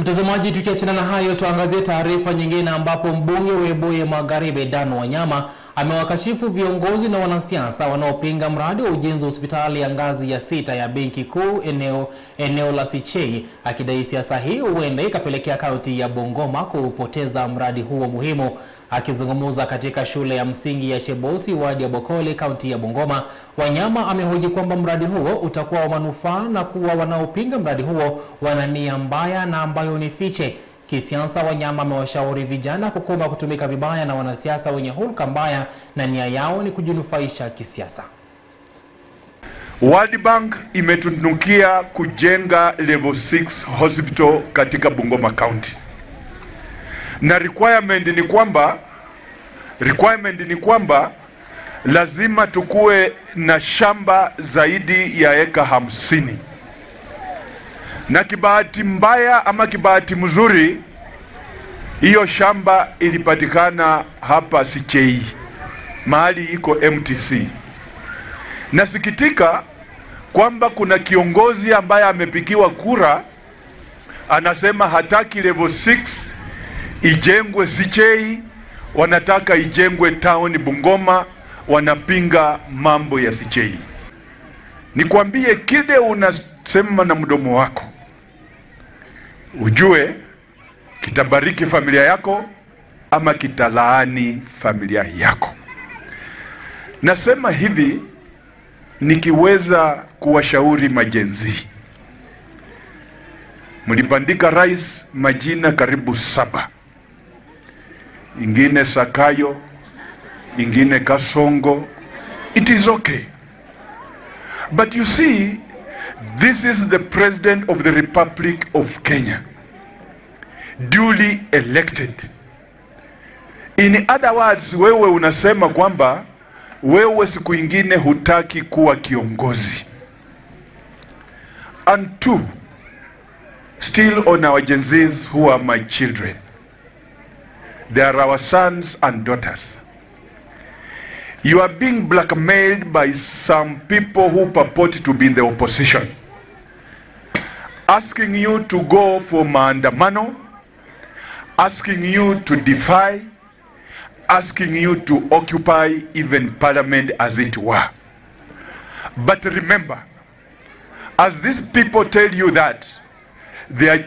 Mtazamaji, tukiachana na hayo, tuangazie taarifa nyingine ambapo mbunge wa Webuye Magharibi Dan Wanyama amewakashifu viongozi na wanasiasa wanaopinga mradi wa ujenzi wa hospitali ya ngazi ya 6 ya Benki Kuu eneo la Sichei, akidai siasa hii huenda ikapelekea kaunti ya Bungoma kupoteza mradi huo muhimu. Akizungumza katika shule ya msingi ya Chebosi wadi ya Bokoli, kaunti ya Bungoma, Wanyama amehoji kwamba mradi huo utakuwa wa manufaa na kuwa wanaopinga mradi huo wana nia mbaya na ambayo ni fiche. Kisiasa, Wanyama amewashauri vijana kukoma kutumika vibaya na wanasiasa wenye hulka mbaya na nia yao ni kujinufaisha kisiasa. World Bank imetunukia kujenga level 6 hospital katika Bungoma County. Na requirement ni kwamba lazima tukue na shamba zaidi ya eka 50. Na kibahati mbaya ama kibahati mzuri, hiyo shamba ilipatikana hapa Sichei, mahali iko MTC. Nasikitika kwamba kuna kiongozi ambaye amepigiwa kura anasema hataki level 6 ijengwe Sichei, wanataka ijengwe town Bungoma, wanapinga mambo ya Sichei. Nikwambie, kile unasema na mdomo wako ujue kitabariki familia yako ama kitalaani familia yako. Nasema hivi nikiweza kuwashauri majenzi. Mlibandika rais majina karibu 7. Ingine Sakayo, ingine Kasongo. It is okay. But you see, this is the President of the Republic of Kenya, duly elected. In other words, wewe unasema kwamba wewe siku ingine hutaki kuwa kiongozi. And 2, still on our Gen Zs who are my children. They are our sons and daughters. You are being blackmailed by some people who purport to be in the opposition, asking you to go for maandamano, asking you to defy, asking you to occupy even parliament as it were. But remember, as these people tell you that, they are